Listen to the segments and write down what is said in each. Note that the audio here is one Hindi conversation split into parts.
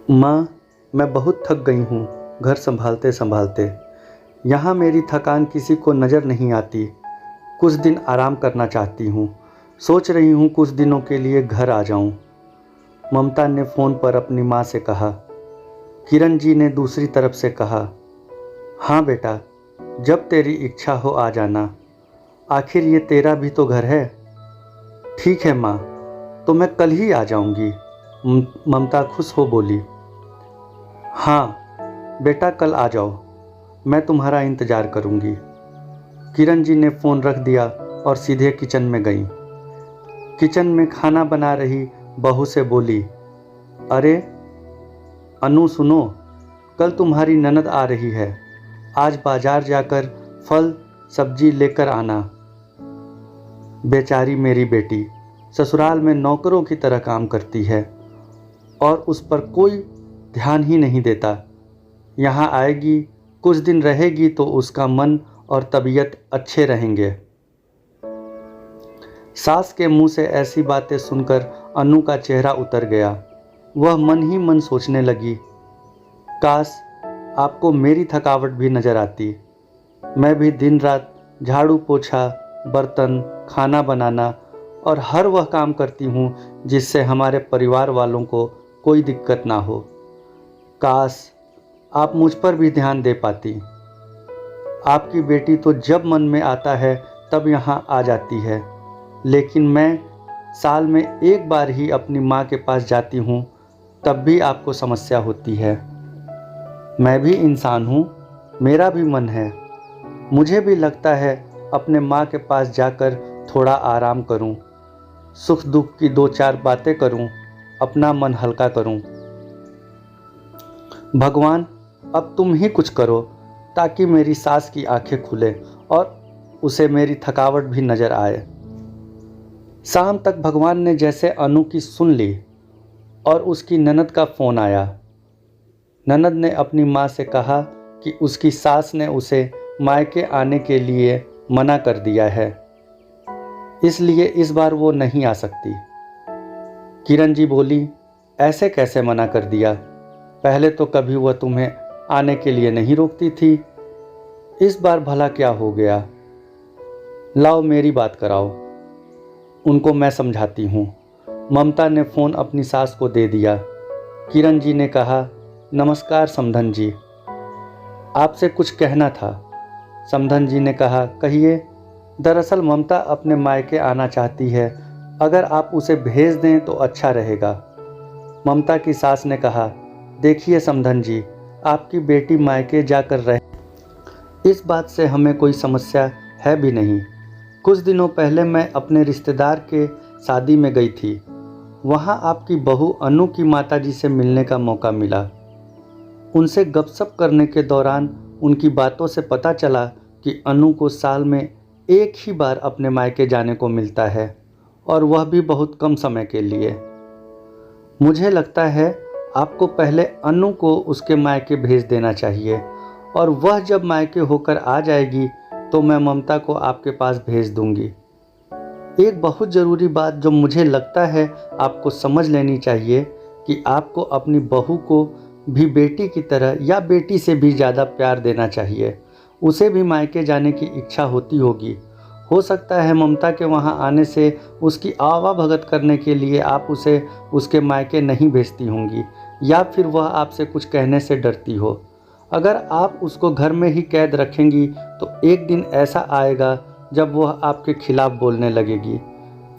माँ, मैं बहुत थक गई हूँ घर संभालते संभालते। यहाँ मेरी थकान किसी को नज़र नहीं आती। कुछ दिन आराम करना चाहती हूँ। सोच रही हूँ कुछ दिनों के लिए घर आ जाऊँ। ममता ने फ़ोन पर अपनी माँ से कहा। किरण जी ने दूसरी तरफ से कहा, हाँ बेटा, जब तेरी इच्छा हो आ जाना। आखिर ये तेरा भी तो घर है। ठीक है माँ, तो मैं कल ही आ जाऊँगी। ममता खुश हो बोली। हाँ बेटा, कल आ जाओ, मैं तुम्हारा इंतज़ार करूँगी। किरण जी ने फ़ोन रख दिया और सीधे किचन में गई। किचन में खाना बना रही बहू से बोली, अरे अनु सुनो, कल तुम्हारी ननद आ रही है। आज बाजार जाकर फल सब्जी लेकर आना। बेचारी मेरी बेटी ससुराल में नौकरों की तरह काम करती है और उस पर कोई ध्यान ही नहीं देता। यहाँ आएगी, कुछ दिन रहेगी तो उसका मन और तबीयत अच्छे रहेंगे। सास के मुंह से ऐसी बातें सुनकर अनु का चेहरा उतर गया। वह मन ही मन सोचने लगी, काश आपको मेरी थकावट भी नजर आती। मैं भी दिन रात झाड़ू पोछा, बर्तन, खाना बनाना और हर वह काम करती हूँ जिससे हमारे परिवार वालों को कोई दिक्कत ना हो। काश आप मुझ पर भी ध्यान दे पाती। आपकी बेटी तो जब मन में आता है तब यहाँ आ जाती है, लेकिन मैं साल में एक बार ही अपनी माँ के पास जाती हूँ, तब भी आपको समस्या होती है। मैं भी इंसान हूँ, मेरा भी मन है। मुझे भी लगता है अपने माँ के पास जाकर थोड़ा आराम करूँ, सुख दुख की दो चार बातें करूँ, अपना मन हल्का करूँ। भगवान, अब तुम ही कुछ करो ताकि मेरी सास की आंखें खुले और उसे मेरी थकावट भी नज़र आए। शाम तक भगवान ने जैसे अनु की सुन ली और उसकी ननद का फ़ोन आया। ननद ने अपनी माँ से कहा कि उसकी सास ने उसे मायके आने के लिए मना कर दिया है, इसलिए इस बार वो नहीं आ सकती। किरण जी बोली, ऐसे कैसे मना कर दिया? पहले तो कभी वह तुम्हें आने के लिए नहीं रोकती थी, इस बार भला क्या हो गया? लाओ मेरी बात कराओ, उनको मैं समझाती हूँ। ममता ने फ़ोन अपनी सास को दे दिया। किरण जी ने कहा, नमस्कार समधन जी, आपसे कुछ कहना था। समधन जी ने कहा, कहिए। दरअसल ममता अपने मायके आना चाहती है, अगर आप उसे भेज दें तो अच्छा रहेगा। ममता की सास ने कहा, देखिए समधन जी, आपकी बेटी मायके जाकर रहे, इस बात से हमें कोई समस्या है भी नहीं। कुछ दिनों पहले मैं अपने रिश्तेदार के शादी में गई थी। वहाँ आपकी बहू अनु की माताजी से मिलने का मौका मिला। उनसे गपशप करने के दौरान उनकी बातों से पता चला कि अनु को साल में एक ही बार अपने मायके जाने को मिलता है, और वह भी बहुत कम समय के लिए। मुझे लगता है आपको पहले अनु को उसके मायके भेज देना चाहिए, और वह जब मायके होकर आ जाएगी तो मैं ममता को आपके पास भेज दूंगी। एक बहुत ज़रूरी बात जो मुझे लगता है आपको समझ लेनी चाहिए कि आपको अपनी बहू को भी बेटी की तरह या बेटी से भी ज़्यादा प्यार देना चाहिए। उसे भी मायके जाने की इच्छा होती होगी। हो सकता है ममता के वहाँ आने से उसकी आवाभगत करने के लिए आप उसे उसके मायके नहीं भेजती होंगी, या फिर वह आपसे कुछ कहने से डरती हो। अगर आप उसको घर में ही कैद रखेंगी तो एक दिन ऐसा आएगा जब वह आपके खिलाफ़ बोलने लगेगी।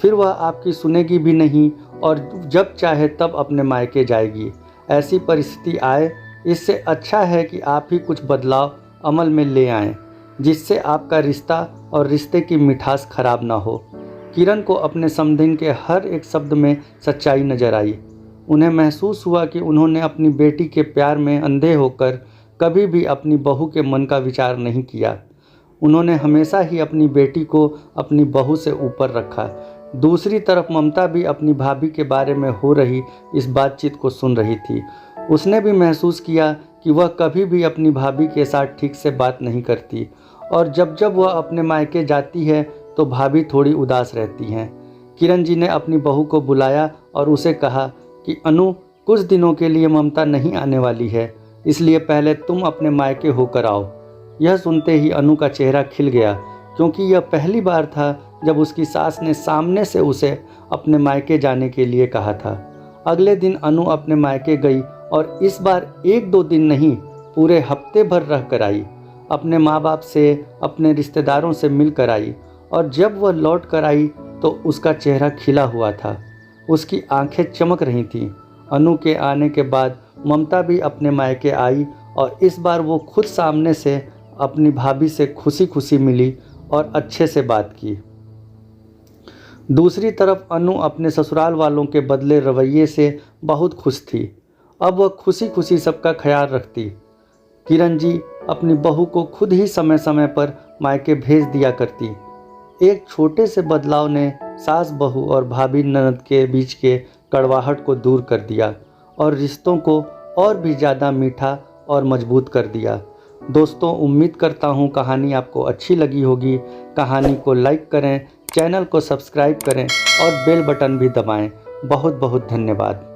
फिर वह आपकी सुनेगी भी नहीं और जब चाहे तब अपने मायके जाएगी। ऐसी परिस्थिति आए, इससे अच्छा है कि आप ही कुछ बदलाव अमल में ले आएं, जिससे आपका रिश्ता और रिश्ते की मिठास खराब ना हो। किरण को अपने समधन के हर एक शब्द में सच्चाई नजर आई। उन्हें महसूस हुआ कि उन्होंने अपनी बेटी के प्यार में अंधे होकर कभी भी अपनी बहू के मन का विचार नहीं किया। उन्होंने हमेशा ही अपनी बेटी को अपनी बहू से ऊपर रखा। दूसरी तरफ ममता भी अपनी भाभी के बारे में हो रही इस बातचीत को सुन रही थी। उसने भी महसूस किया कि वह कभी भी अपनी भाभी के साथ ठीक से बात नहीं करती, और जब जब वह अपने मायके जाती है तो भाभी थोड़ी उदास रहती हैं। किरण जी ने अपनी बहू को बुलाया और उसे कहा कि अनु, कुछ दिनों के लिए ममता नहीं आने वाली है, इसलिए पहले तुम अपने मायके होकर आओ। यह सुनते ही अनु का चेहरा खिल गया, क्योंकि यह पहली बार था जब उसकी सास ने सामने से उसे अपने मायके जाने के लिए कहा था। अगले दिन अनु अपने मायके गई और इस बार 1-2 दिन नहीं, पूरे हफ्ते भर रह कर आई। अपने माँ बाप से, अपने रिश्तेदारों से मिल कर आई और जब वह लौट कर आई तो उसका चेहरा खिला हुआ था, उसकी आंखें चमक रही थीं। अनु के आने के बाद ममता भी अपने मायके आई और इस बार वो खुद सामने से अपनी भाभी से खुशी खुशी मिली और अच्छे से बात की। दूसरी तरफ अनु अपने ससुराल वालों के बदले रवैये से बहुत खुश थी। अब वह खुशी खुशी सबका ख्याल रखती। किरण जी अपनी बहू को खुद ही समय समय पर मायके भेज दिया करती। एक छोटे से बदलाव ने सास बहू और भाभी ननद के बीच के कड़वाहट को दूर कर दिया और रिश्तों को और भी ज़्यादा मीठा और मजबूत कर दिया। दोस्तों, उम्मीद करता हूँ कहानी आपको अच्छी लगी होगी। कहानी को लाइक करें, चैनल को सब्सक्राइब करें और बेल बटन भी दबाएं। बहुत बहुत धन्यवाद।